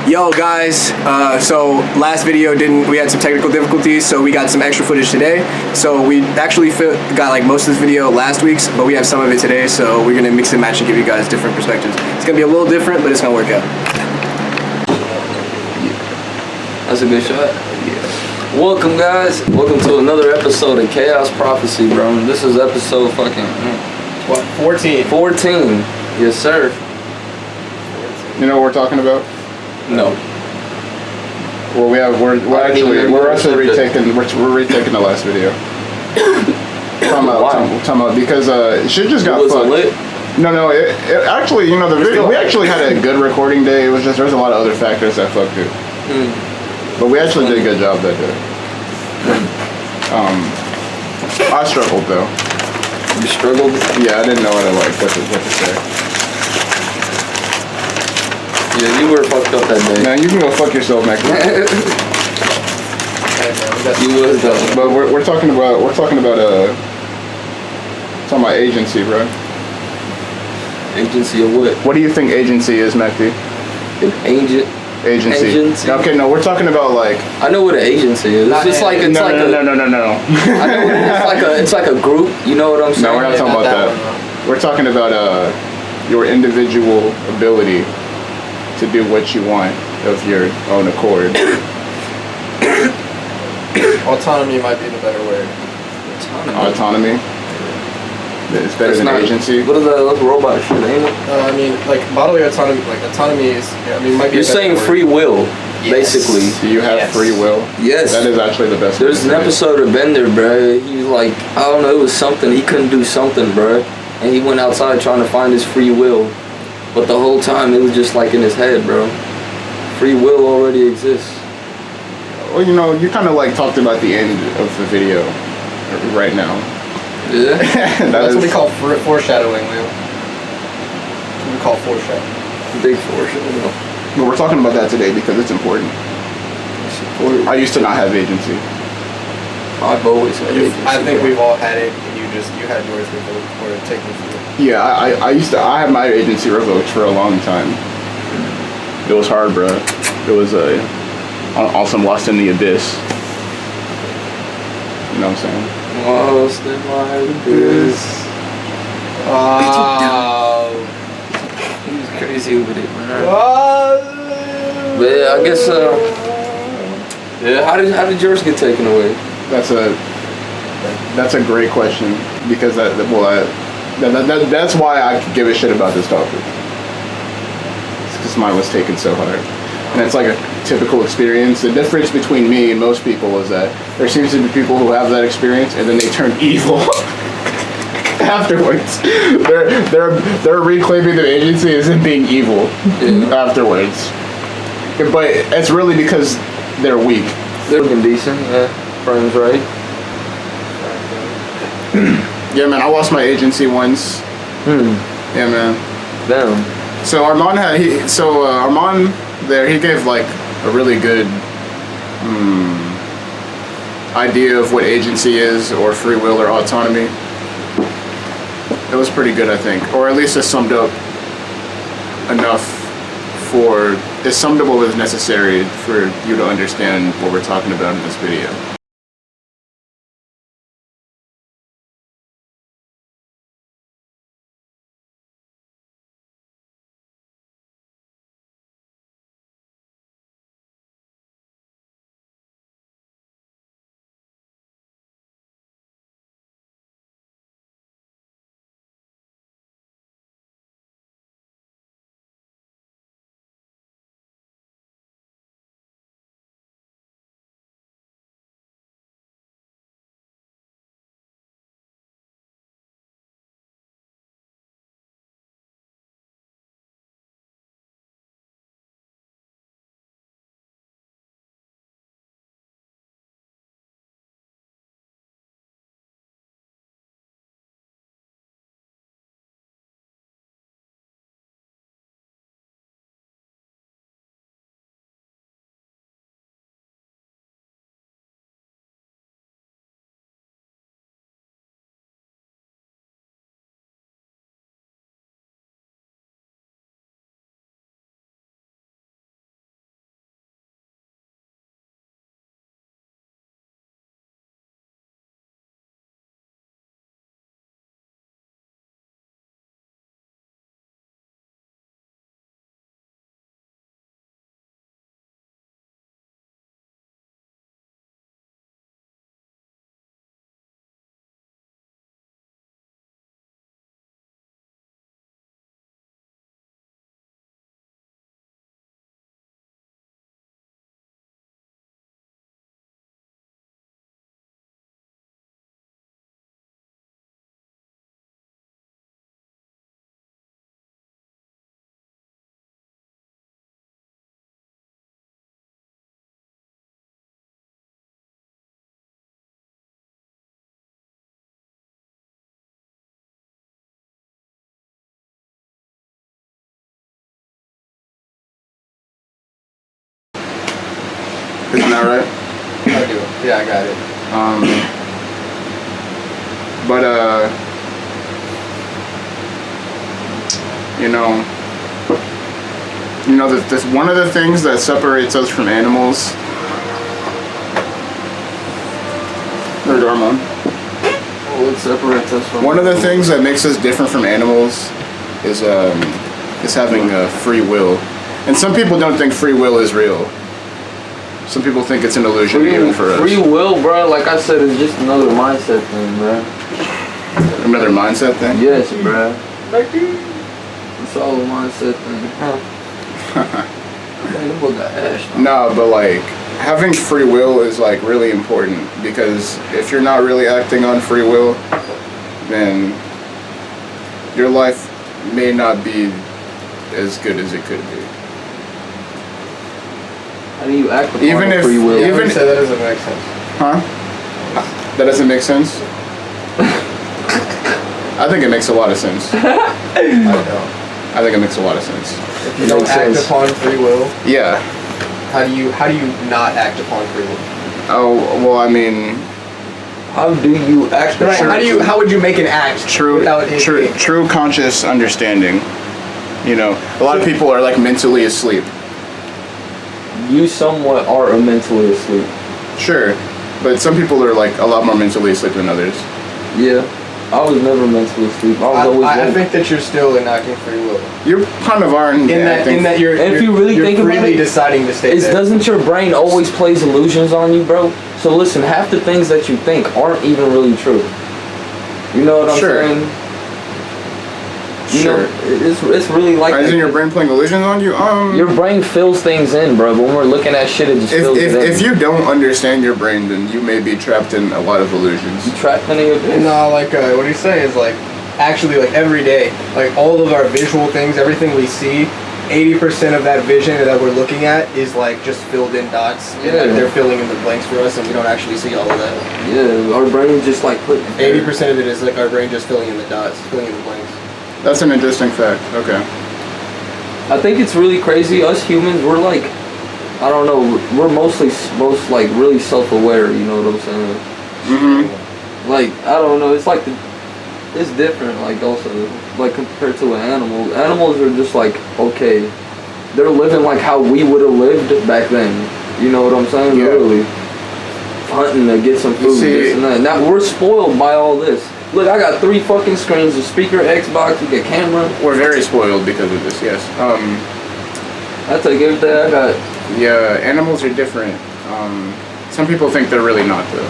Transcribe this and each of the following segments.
Yo guys, so last video we had some technical difficulties, so we got some extra footage today. So we actually got like most of this video last week's, but we have some of it today, so we're gonna mix and match and give you guys different perspectives. It's gonna be a little different, but it's gonna work out. That's a good shot. Yeah. Welcome guys, welcome to another episode of Chaos Prophecy, bro. This is episode fucking What, 14? 14. Yes sir. You know what we're talking about? No. Well, we're actually retaking the last video. Talking about because shit just got fucked. Lit? No, it actually, you know, the video, we actually had a good recording day. It was just there's a lot of other factors that fucked it. But we actually did a good job that day. I struggled though. You struggled? Yeah, I didn't know what to say. Yeah, you were fucked up that day. Man, you can go fuck yourself, Mac. You was though. But we're talking about agency, bro. Agency of what? What do you think agency is, Mekti? An agent. Agency. Okay, no, we're talking about like. I know what an agency is. It's just like No. I know it's like a group. You know what I'm saying? No, we're not talking about that. We're talking about your individual ability to do what you want of your own accord. Autonomy might be the better word. Autonomy. It's better than agency. What is that? That's robot shit, ain't it? I mean, like bodily autonomy. Like autonomy is. Yeah, I mean, might be. You're saying free will, basically. Do you have free will? Yes. That is actually the best. There's an episode of Bender, bro. He was like, I don't know, it was something. He couldn't do something, bro, and he went outside trying to find his free will, but the whole time it was just like in his head, bro. Free will already exists. Well, you know, you kind of like talked about the end of the video right now. Yeah. That's what we call foreshadowing, Leo. That's what we call foreshadowing. Big foreshadowing. But we're talking about that today because it's important. I used to not have agency. I've always had agency. I think we've all had it, and you had yours revoked or taken from you. Yeah, I had my agency revoked for a long time. It was hard, bro. It was on some Lost in the Abyss. You know what I'm saying? Lost in my abyss. Oh. He was crazy with it, man. But yeah, I guess yeah. How did yours get taken away? That's a great question because that's why I give a shit about this topic. It's because mine was taken so hard, and it's like a typical experience. The difference between me and most people is that there seems to be people who have that experience and then they turn evil afterwards. They're reclaiming their agency as in being evil afterwards. But it's really because they're weak. They're looking decent, yeah. Friends, right? Yeah, man. I lost my agency once. Yeah, man. Damn. So Armand he gave like a really good idea of what agency is, or free will, or autonomy. It was pretty good, I think, or at least it summed up as necessary for you to understand what we're talking about in this video. Isn't that right? I do. Yeah, I got it. But this one of the things that separates us from animals. There's Armand. What separates us from? One of the things that makes us different from animals is having a free will, and some people don't think free will is real. Some people think it's an illusion, even for us. Free will, bro. Like I said, is just another mindset thing, bro. Another mindset thing. Yes, bro. It's all a mindset thing. No, but like having free will is like really important, because if you're not really acting on free will, then your life may not be as good as it could be. How do you act upon Even if free will? even So that doesn't make sense. huh? That doesn't make sense. I think it makes a lot of sense. I don't. I think it makes a lot of sense. If you don't Makes act sense. upon free will, Yeah. how do you not act upon free will? Oh well, I mean, How do you act Right. upon How would you make an act without it being- true conscious understanding. You know, a lot of people are like mentally asleep. You somewhat are mentally asleep. Sure, but some people are like a lot more mentally asleep than others. Yeah. I was never mentally asleep. I was always I woke. think that you're still enacting free will. You kind of are In that you're, And if you really you're think about freely it, deciding to stay Is there. doesn't your brain always plays illusions on you, bro? So listen, half the things that you think aren't even really true. You know what I'm Sure. saying? You Sure. know, it's really like Isn't that. your brain playing illusions on you? Your brain fills things in, bro. But when we're looking at shit, it just fills it in. If you don't understand your brain, then you may be trapped in a lot of illusions. You trapped in your brain. No, like what he's saying is like actually like every day, like all of our visual things, everything we see, 80% of that vision that we're looking at is like just filled in dots. And Yeah. they're filling in the blanks for us, and we don't actually see all of that. Yeah, our brain just like put 80% of it is like our brain just filling in the dots, filling in the blanks. That's an interesting fact. Okay. I think it's really crazy. Us humans, we're like, I don't know, we're most like really self-aware. You know what I'm saying? Mhm. Like I don't know. It's like it's different. Like also like compared to an animal. Animals are just like okay, they're living like how we would have lived back then. You know what I'm saying? Yeah. Literally hunting to get some food. see- This and that. Now we're spoiled by all this. Look, I got 3 fucking screens: a speaker, Xbox, we got camera. We're very spoiled because of this. Yes. I take everything I got. Yeah. Animals are different. Some people think they're really not though.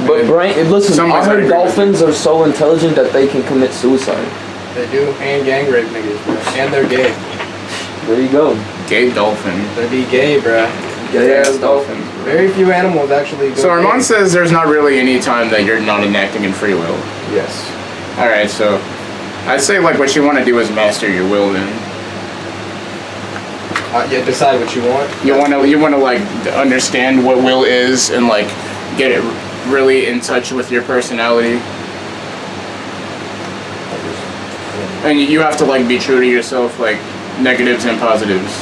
But listen, Some I ways I heard agree with dolphins are so intelligent that they can commit suicide. They do, and gang rape niggas, bro. And they're gay. There you go. Gay dolphin. They be gay, bro. Gay ass dolphins. Very few animals actually go So gay. Armand says there's not really any time that you're not enacting in free will. Yes. All right. So I'd say like what you want to do is master your will. Then Yeah, decide what you want. you want to like understand what will is and like get it really in touch with your personality. And you have to like be true to yourself, like negatives and positives.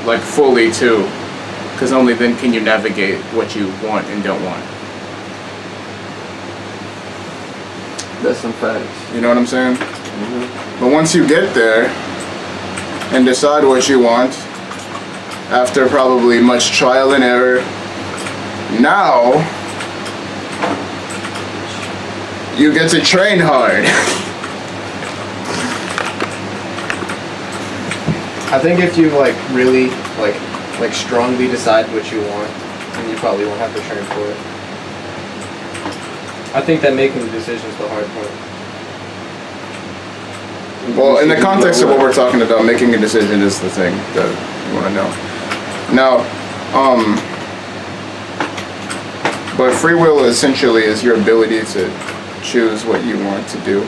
Like fully too, because only then can you navigate what you want and don't want. That's some facts. You know what I'm saying? But once you get there and decide what you want, after probably much trial and error, now you get to train hard. I think if you like really like strongly decide what you want, then you probably won't have to train for it. I think that making the decision is the hard part. Well, in the context of what we're talking about, making a decision is the thing that you want to know. Now, but free will essentially is your ability to choose what you want to do.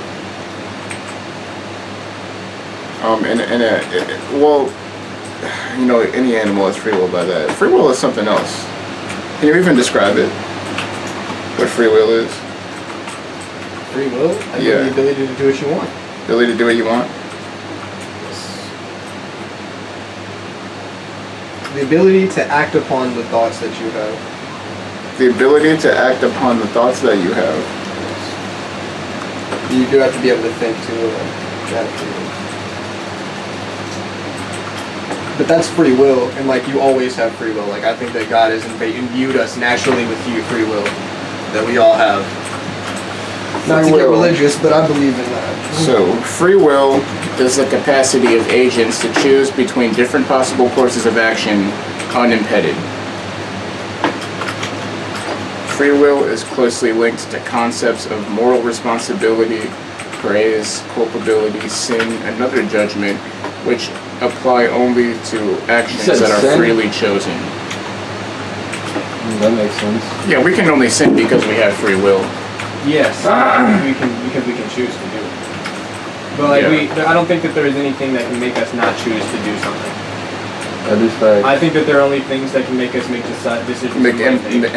Well, you know, any animal has free will by that. Free will is something else. Can you even describe it? What free will is? Free will? I Yeah. the ability to do what you want. Ability to do what you want? The ability to act upon the thoughts that you have. The ability to act upon the thoughts that you have. You do have to be able to think too. But that's free will, and like you always have free will. Like I think that God has imbued us naturally with free will that we all have. Not to get religious, but I believe in that. So, free will is the capacity of agents to choose between different possible courses of action unimpeded. Free will is closely linked to concepts of moral responsibility, praise, culpability, sin, and other judgment, which apply only to actions that are sin? freely chosen. That makes sense. Yeah, we can only sin because we have free will. Yes, we can because we can choose to do it. But like I don't think that there is anything that can make us not choose to do something. That is fact. I think that there are only things that can make us make decisions.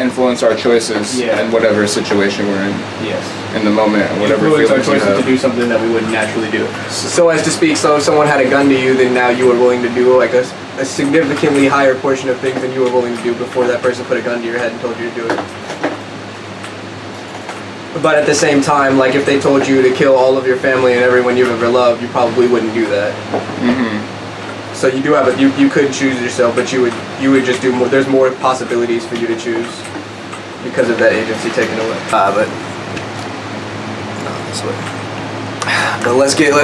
Influence our choices in whatever situation we're in. Yes. In the moment, whatever influence our feelings choices to do something that we wouldn't naturally do. So as to speak, so if someone had a gun to you, then now you are willing to do like a significantly higher portion of things than you were willing to do before that person put a gun to your head and told you to do it. But at the same time, like if they told you to kill all of your family and everyone you've ever loved, you probably wouldn't do that. Mm-hmm. So you do have you could choose yourself, but you would just do more. There's more possibilities for you to choose because of that agency taken away. But not this way. But let's get.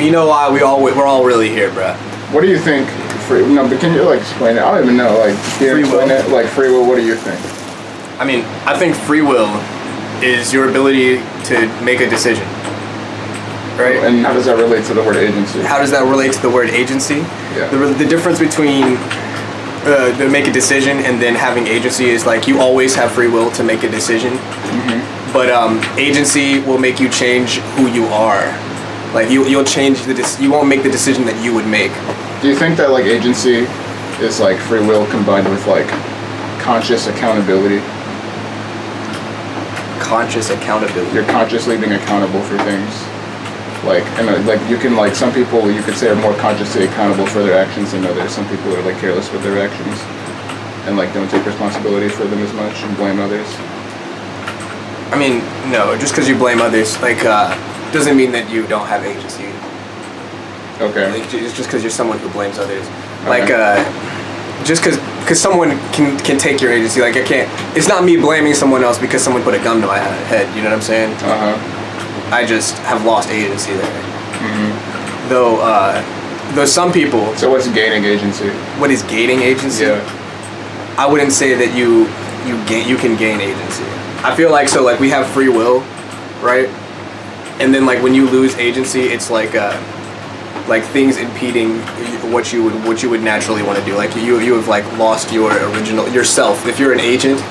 You know why we're all really here, bruh. What do you think? But can you like explain it? I don't even know. Like free will. Like free will. What do you think? I mean, I think free will is your ability to make a decision. Right? And how does that relate to the word agency? How does that relate to the word agency? Yeah. The difference between to make a decision and then having agency is like you always have free will to make a decision, but agency will make you change who you are. Like you'll change you won't make the decision that you would make. Do you think that like agency is like free will combined with like conscious accountability? Conscious accountability. You're consciously being accountable for things. Like you can like some people you could say are more consciously accountable for their actions than others. Some people are like careless with their actions and like don't take responsibility for them as much and blame others. I mean, no, just because you blame others like doesn't mean that you don't have agency. Okay. Like, it's just because you're someone who blames others. Like just because someone can take your agency. Like I can't. It's not me blaming someone else because someone put a gun to my head. You know what I'm saying? I just have lost agency there. Mm-hmm. Though some people. So what's gaining agency? What is gaining agency? Yeah. I wouldn't say that you can gain agency. I feel like we have free will, right? And then like when you lose agency, it's like things impeding what you would naturally want to do. Like you have like lost your original yourself. If you're an agent.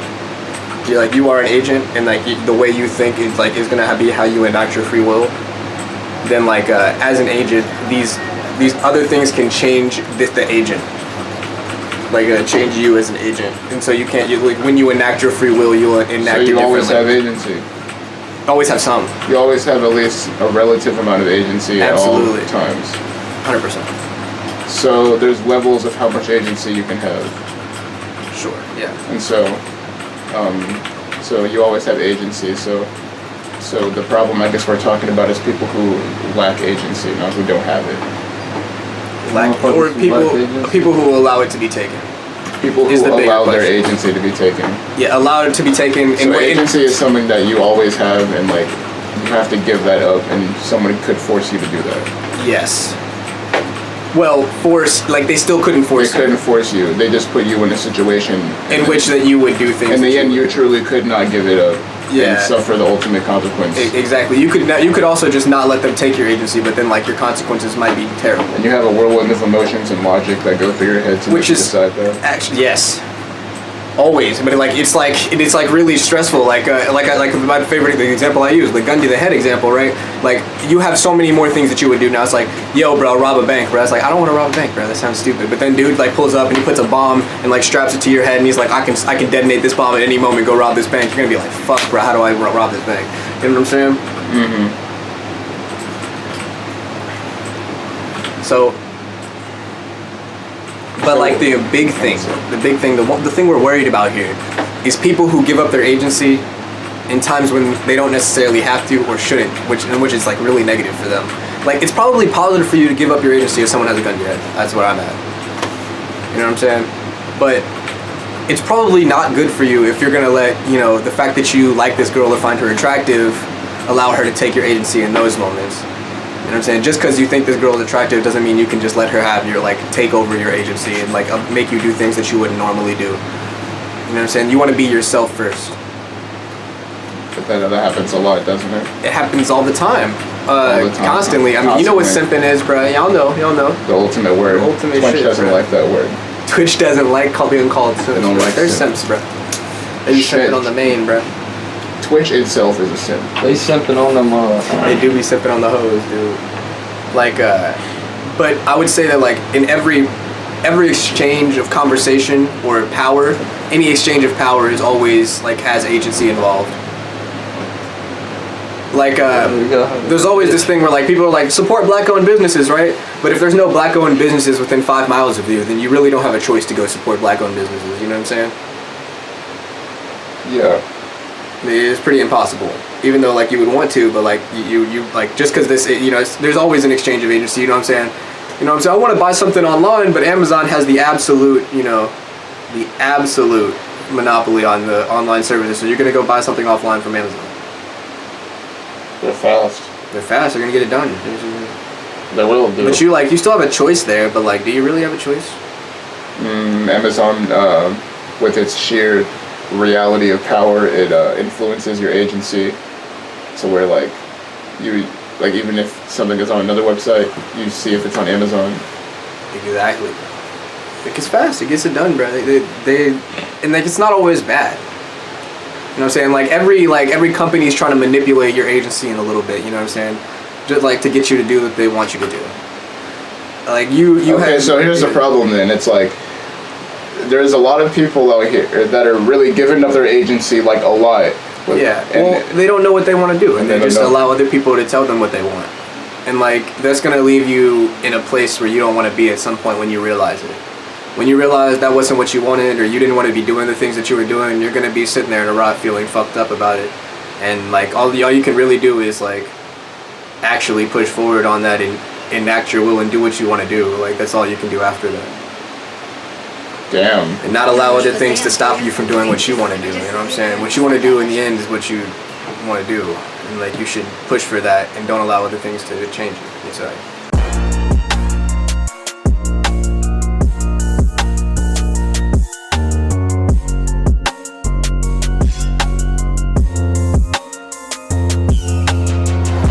You are an agent, and like the way you think is gonna be how you enact your free will. Then like as an agent, these other things can change the agent, like change you as an agent, and so you can't. Like when you enact your free will, you'll enact it differently. So you always have agency. Always have some. You always have at least a relative amount of agency Absolutely. at all times. 100%. So there's levels of how much agency you can have. Sure. Yeah. And so you always have agency. So the problem I guess we're talking about is people who lack agency, not who don't have it. Or people who allow it to be taken. People who allow their agency to be taken. Yeah, allow it to be taken. So agency is something that you always have, and like you have to give that up, and someone could force you to do that. Yes. Well, they still couldn't force you. They couldn't force you. They just put you in a situation in which that you would do things. In the end, you truly could not give it up. Yeah. And suffer the ultimate consequence. Exactly. You could also just not let them take your agency, but then like your consequences might be terrible. And you have a whirlwind of emotions and logic that go through your head to decide that. Actually, yes. Always, but it's really stressful. Like my favorite example I use, the gun to the head example, right? Like you have so many more things that you would do now. It's like, yo, bro, rob a bank, bro. It's like I don't want to rob a bank, bro. That sounds stupid. But then dude like pulls up and he puts a bomb and like straps it to your head and he's like, I can detonate this bomb at any moment. Go rob this bank. You're gonna be like, fuck, bro. How do I rob this bank? You know what I'm saying? Mm-hmm. So But like the big thing, the thing we're worried about here is people who give up their agency in times when they don't necessarily have to or shouldn't, which is like really negative for them. Like it's probably positive for you to give up your agency if someone has a gun to your head. That's where I'm at. You know what I'm saying? But it's probably not good for you if you're gonna let, you know, the fact that you like this girl or find her attractive allow her to take your agency in those moments. You know what I'm saying? Just because you think this girl is attractive doesn't mean you can just let her have your, like, take over your agency and like make you do things that you wouldn't normally do. You know what I'm saying? You want to be yourself first. But that happens a lot, doesn't it? It happens all the time. All the time. Constantly. I mean, you know what simping is, bro. Y'all know. The ultimate word. The ultimate Twitch shit, doesn't bro. like that word. Twitch doesn't like being called simps. They don't bro. like They're simp. simps, bro. They be Shit. simping on the main, bro. Twitch itself is a sin. They simping on them. They do be sipping on the hose, dude. Like, but I would say that like in every exchange of conversation or power, any exchange of power is always like has agency involved. Like, there's always this thing where like people are like support black-owned businesses, right? But if there's no black-owned businesses within 5 miles of you, then you really don't have a choice to go support black-owned businesses. You know what I'm saying? Yeah. It's pretty impossible, even though like you would want to, but like you like just because this, you know, there's always an exchange of agency. You know what I'm saying? You know what I'm saying? I want to buy something online, but Amazon has the absolute, you know, the absolute monopoly on the online services. So you're gonna go buy something offline from Amazon. They're fast. They're fast. They're gonna get it done. They will do. But you still have a choice there. But like, do you really have a choice? Amazon, with its sheer reality of power, it influences your agency. So where like you like even if something is on another website, you see if it's on Amazon. Exactly. It gets fast. It gets it done, bro. They and like it's not always bad. You know what I'm saying? Like every company is trying to manipulate your agency in a little bit. You know what I'm saying? Just like to get you to do what they want you to do. Like you Okay, have. so here's the problem then. It's like there's a lot of people out here that are really giving up their agency like a lot. Yeah. And Well, they don't know what they want to do, and they they don't just know. allow other people to tell them what they want. And like that's gonna leave you in a place where you don't want to be at some point when you realize it. When you realize that wasn't what you wanted, or you didn't want to be doing the things that you were doing, you're gonna be sitting there in a rut feeling fucked up about it. And like all you can really do is like actually push forward on that and enact your will and do what you want to do. Like that's all you can do after that. damn. And not allow other things to stop you from doing what you want to do. You know what I'm saying? What you want to do in the end is what you want to do. And like you should push for that and don't allow other things to change you. It's alright.